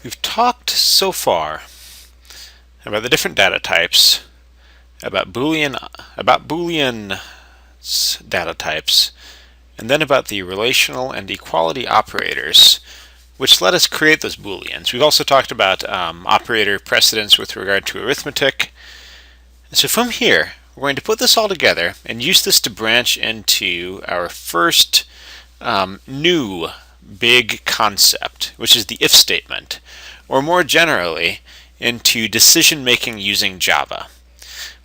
We've talked so far about the different data types, about Boolean data types, and then about the relational and equality operators, which let us create those Booleans. We've also talked about operator precedence with regard to arithmetic. And so from here, we're going to put this all together and use this to branch into our first new big concept, which is the if statement, or more generally, into decision making using Java,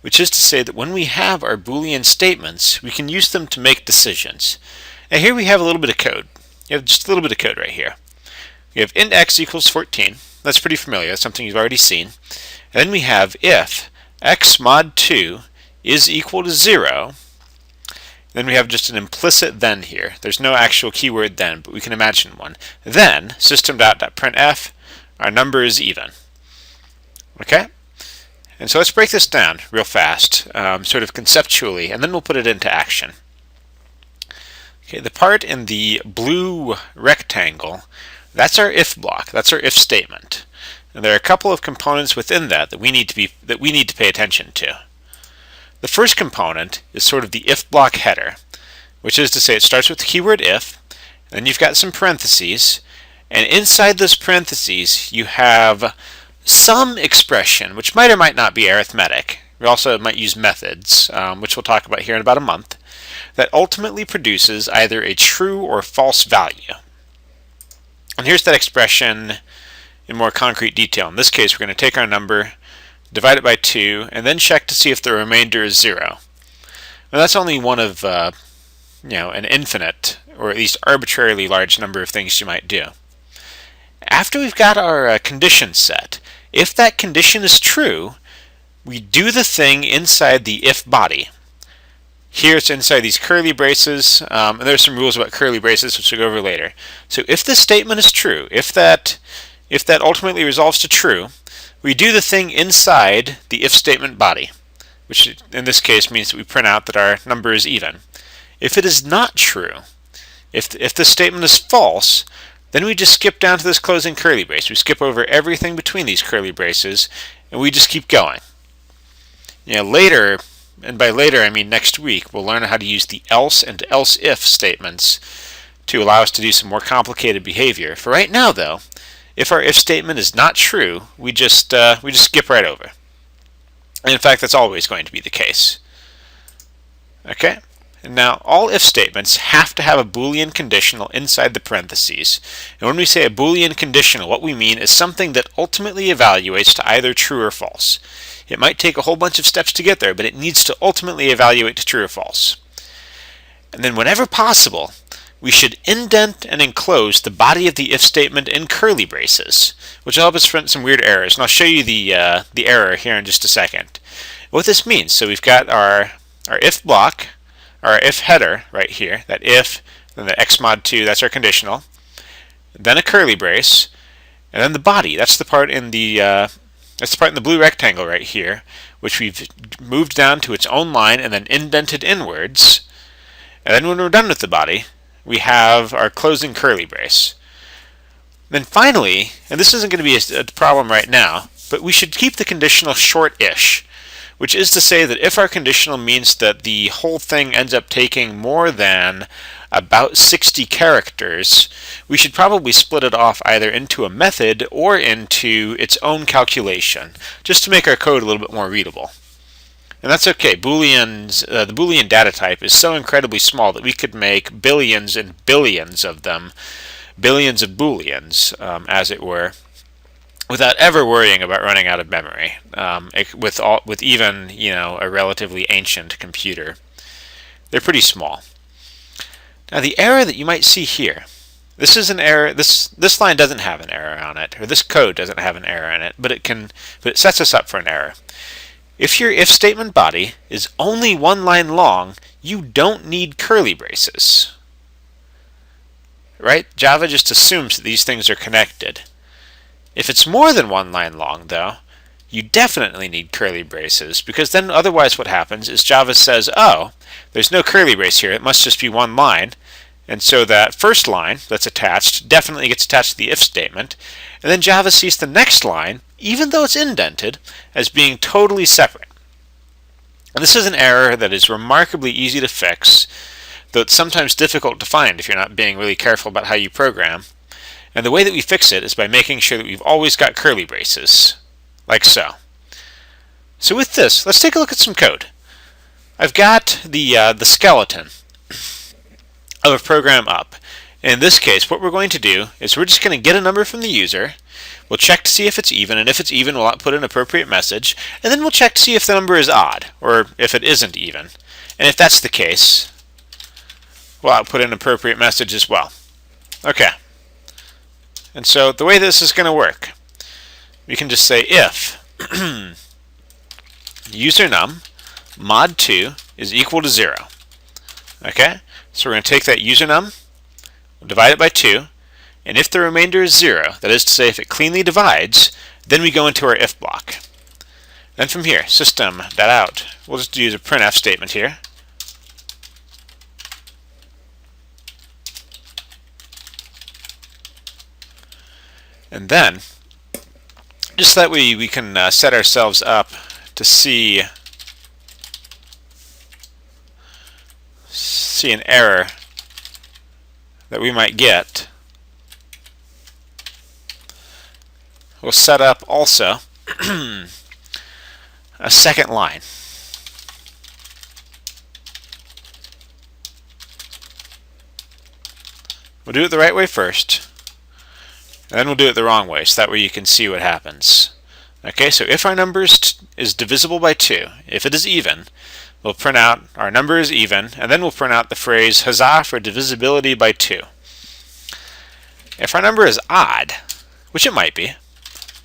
which is to say that when we have our Boolean statements, we can use them to make decisions. Now here we have a little bit of code. You have just a little bit of code right here. We have int x equals 14. That's pretty familiar. That's something you've already seen. And then we have if x mod 2 is equal to 0. Then we have just an implicit then here. There's no actual keyword then, but we can imagine one. Then system.printf, our number is even. Okay? And so let's break this down real fast, sort of conceptually, and then we'll put it into action. Okay, the part in the blue rectangle, that's our if block. That's our if statement. And there are a couple of components within that we need to pay attention to. The first component is sort of the if block header, which is to say it starts with the keyword if, then you've got some parentheses, and inside those parentheses you have some expression, which might or might not be arithmetic. We also might use methods, which we'll talk about here in about a month, that ultimately produces either a true or false value. And here's that expression in more concrete detail. In this case, we're going to take our number, divide it by 2, and then check to see if the remainder is 0. Now that's only one of an infinite, or at least arbitrarily large number of things you might do. After we've got our condition set, if that condition is true, we do the thing inside the if body. Here it's inside these curly braces, and there's some rules about curly braces which we'll go over later. So if this statement is true, if that ultimately resolves to true, we do the thing inside the if statement body, which in this case means that we print out that our number is even. If it is not true, if the statement is false, then we just skip down to this closing curly brace. We skip over everything between these curly braces, and we just keep going. Later, and by later I mean next week, we'll learn how to use the else and else if statements to allow us to do some more complicated behavior. For right now, though, if our if statement is not true, we just skip right over. And in fact, that's always going to be the case. Okay? And now, all if statements have to have a Boolean conditional inside the parentheses. And when we say a Boolean conditional, what we mean is something that ultimately evaluates to either true or false. It might take a whole bunch of steps to get there, but it needs to ultimately evaluate to true or false. And then whenever possible, we should indent and enclose the body of the if statement in curly braces, which will help us prevent some weird errors. And I'll show you the error here in just a second. What this means, so we've got our if block, our if header right here, that if, then the x mod 2, that's our conditional, then a curly brace, and then the body, that's the part in the blue rectangle right here, which we've moved down to its own line and then indented inwards. And then when we're done with the body, we have our closing curly brace. Then finally, and this isn't going to be a problem right now, but we should keep the conditional short-ish, which is to say that if our conditional means that the whole thing ends up taking more than about 60 characters, we should probably split it off either into a method or into its own calculation, just to make our code a little bit more readable. And that's okay. Booleans, the Boolean data type is so incredibly small that we could make billions and billions of them, billions of Booleans, as it were, without ever worrying about running out of memory, with even a relatively ancient computer. They're pretty small. Now the error that you might see here, this is an error. This line doesn't have an error on it, or this code doesn't have an error in it, but it sets us up for an error. If your if statement body is only one line long, you don't need curly braces. Right? Java just assumes that these things are connected. If it's more than one line long, though, you definitely need curly braces, because then otherwise what happens is Java says, oh, there's no curly brace here, it must just be one line, And so that first line that's attached definitely gets attached to the if statement, and then Java sees the next line, even though it's indented, as being totally separate. And this is an error that is remarkably easy to fix, though it's sometimes difficult to find if you're not being really careful about how you program. And the way that we fix it is by making sure that we've always got curly braces, like so. So with this, let's take a look at some code. I've got the skeleton of a program up. In this case, what we're going to do is we're just going to get a number from the user. We'll check to see if it's even, and if it's even, we'll output an appropriate message, and then we'll check to see if the number is odd, or if it isn't even. And if that's the case, we'll output an appropriate message as well. Okay. And so the way this is going to work, we can just say if usernum mod2 is equal to 0. Okay? So we're going to take that usernum, we'll divide it by 2, and if the remainder is 0, that is to say if it cleanly divides, then we go into our if block. Then from here, system.out, we'll just use a printf statement here. And then, just that we can set ourselves up to see an error that we might get. We'll set up also a second line. We'll do it the right way first, and then we'll do it the wrong way, so that way you can see what happens. Okay, so if our number is divisible by 2, if it is even, we'll print out our number is even, and then we'll print out the phrase huzzah for divisibility by 2. If our number is odd, which it might be,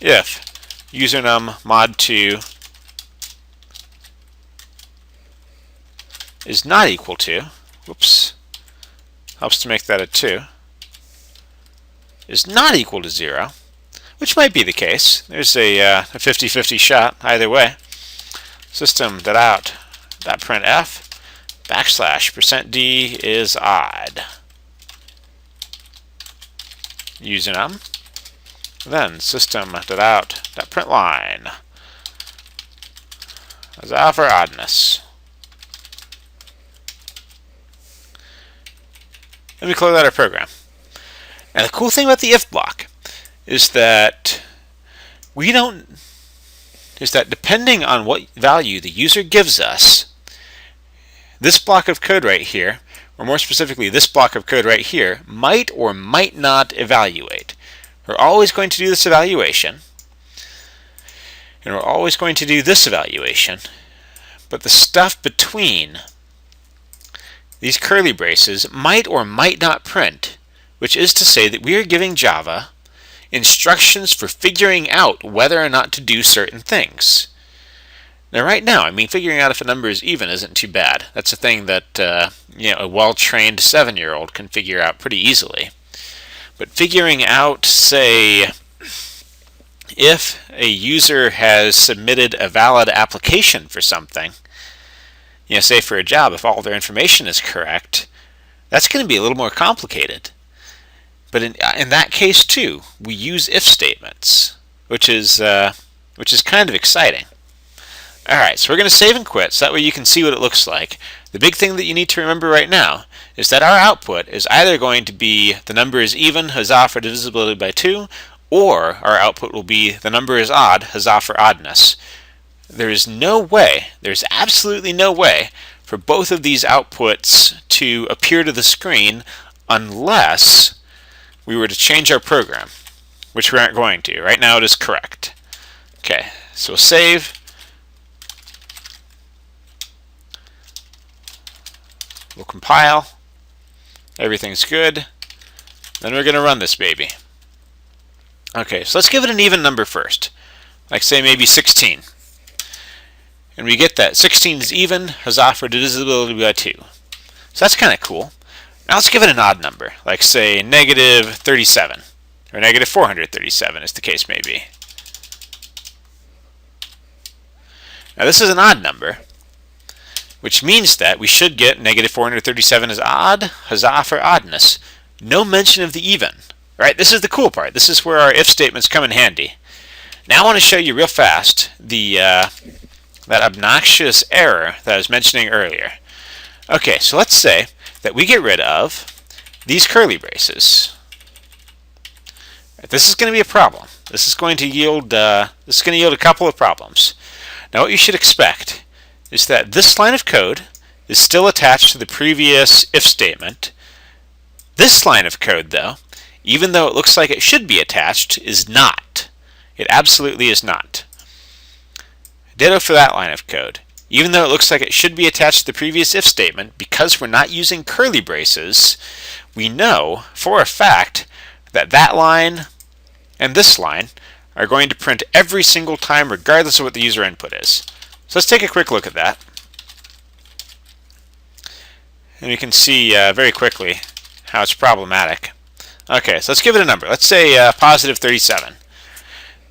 if usernum mod2 is not equal to, whoops, helps to make that a 2, is not equal to 0, which might be the case. There's a 50-50 shot either way. System.out.printf \d is odd. Usernum. Then system.out.println huzzah for oddness. Let me close out our program. And the cool thing about the if block is that depending on what value the user gives us, this block of code right here, or more specifically this block of code right here, might or might not evaluate. We're always going to do this evaluation, and we're always going to do this evaluation, but the stuff between these curly braces might or might not print, which is to say that we are giving Java instructions for figuring out whether or not to do certain things. Now right now, I mean, figuring out if a number is even isn't too bad. That's a thing that a well-trained 7-year-old can figure out pretty easily. But figuring out, say, if a user has submitted a valid application for something, say for a job, if all their information is correct, that's going to be a little more complicated. But in that case too, we use if statements, which is kind of exciting. Alright, so we're going to save and quit, so that way you can see what it looks like. The big thing that you need to remember right now is that our output is either going to be the number is even, huzzah for divisibility by 2, or our output will be the number is odd, huzzah for oddness. There is no way, there's absolutely no way for both of these outputs to appear to the screen unless we were to change our program, which we aren't going to. Right now it is correct. Okay, so save. We'll compile. Everything's good. Then we're going to run this baby. Okay, so let's give it an even number first. Like say maybe 16. And we get that 16 is even, huzzah for divisibility by 2. So that's kind of cool. Now let's give it an odd number, like say negative 37, or negative 437 as the case may be. Now this is an odd number, which means that we should get negative 437 is odd, huzzah for oddness. No mention of the even, right? This is the cool part. This is where our if statements come in handy. Now I want to show you real fast that obnoxious error that I was mentioning earlier. Okay, so let's say that we get rid of these curly braces. This is going to be a problem. This is going to yield a couple of problems. Now what you should expect is that this line of code is still attached to the previous if statement. This line of code, though, even though it looks like it should be attached, is not. It absolutely is not. Ditto for that line of code. Even though it looks like it should be attached to the previous if statement, because we're not using curly braces, we know for a fact that that line and this line are going to print every single time regardless of what the user input is. So let's take a quick look at that. And you can see very quickly how it's problematic. Okay, so let's give it a number. Let's say positive 37.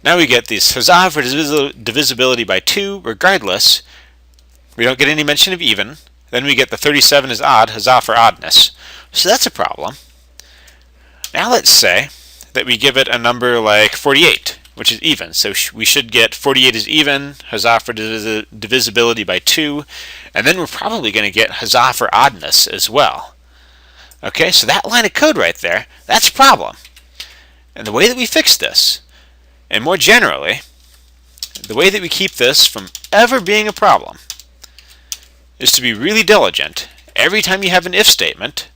Now we get this huzzah for divisibility by 2 regardless. We don't get any mention of even. Then we get the 37 is odd, huzzah for oddness. So that's a problem. Now let's say that we give it a number like 48, which is even. So we should get 48 is even, huzzah for divisibility by 2, and then we're probably going to get huzzah for oddness as well. Okay, so that line of code right there, that's a problem. And the way that we fix this, and more generally, the way that we keep this from ever being a problem, is to be really diligent every time you have an if statement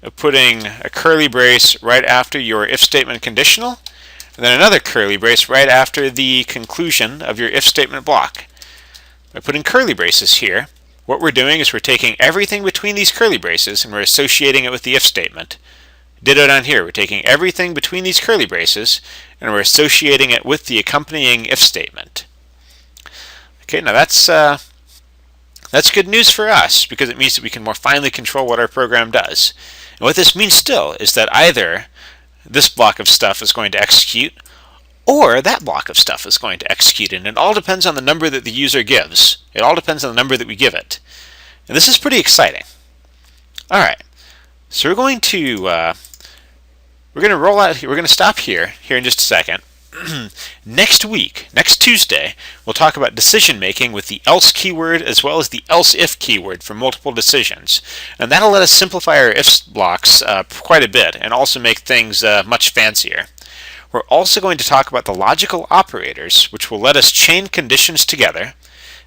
of putting a curly brace right after your if statement conditional, and then another curly brace right after the conclusion of your if statement block. By putting curly braces here, what we're doing is we're taking everything between these curly braces and we're associating it with the if statement. Ditto down here, we're taking everything between these curly braces and we're associating it with the accompanying if statement. Okay, now that's good news for us because it means that we can more finely control what our program does. And what this means still is that either this block of stuff is going to execute or that block of stuff is going to execute, and it all depends on the number that the user gives. It all depends on the number that we give it. And this is pretty exciting. Alright, so we're going to roll out, we're going to stop here in just a second. Next week, next Tuesday, we'll talk about decision making with the else keyword as well as the else if keyword for multiple decisions. And that'll let us simplify our if blocks quite a bit and also make things much fancier. We're also going to talk about the logical operators, which will let us chain conditions together.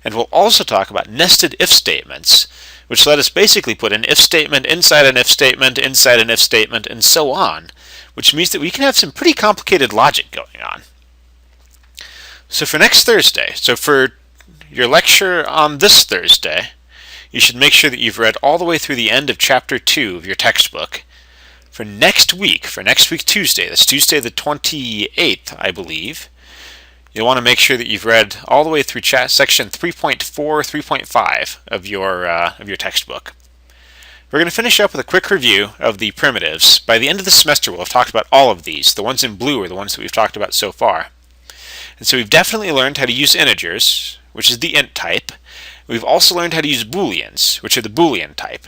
And we'll also talk about nested if statements, which let us basically put an if statement inside an if statement inside an if statement and so on, which means that we can have some pretty complicated logic going on. So for next Thursday, so for your lecture on this Thursday, you should make sure that you've read all the way through the end of Chapter 2 of your textbook. For next week Tuesday, that's Tuesday the 28th, I believe, you'll want to make sure that you've read all the way through section 3.4, 3.5 of your textbook. We're going to finish up with a quick review of the primitives. By the end of the semester, we'll have talked about all of these. The ones in blue are the ones that we've talked about so far. And so we've definitely learned how to use integers, which is the int type. We've also learned how to use booleans, which are the boolean type.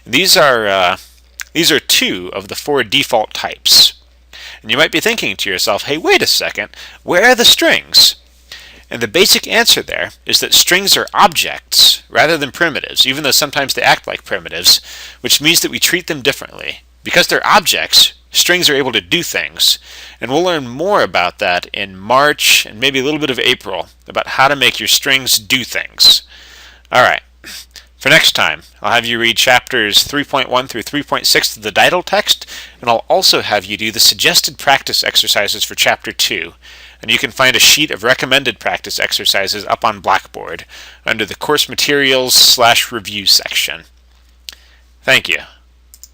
And these are 2 of the 4 default types. And you might be thinking to yourself, hey, wait a second, where are the strings? And the basic answer there is that strings are objects rather than primitives, even though sometimes they act like primitives, which means that we treat them differently. Because they're objects, strings are able to do things. And we'll learn more about that in March and maybe a little bit of April, about how to make your strings do things. Alright, for next time, I'll have you read chapters 3.1 through 3.6 of the Didal text, and I'll also have you do the suggested practice exercises for chapter 2. And you can find a sheet of recommended practice exercises up on Blackboard under the course materials /review section. Thank you.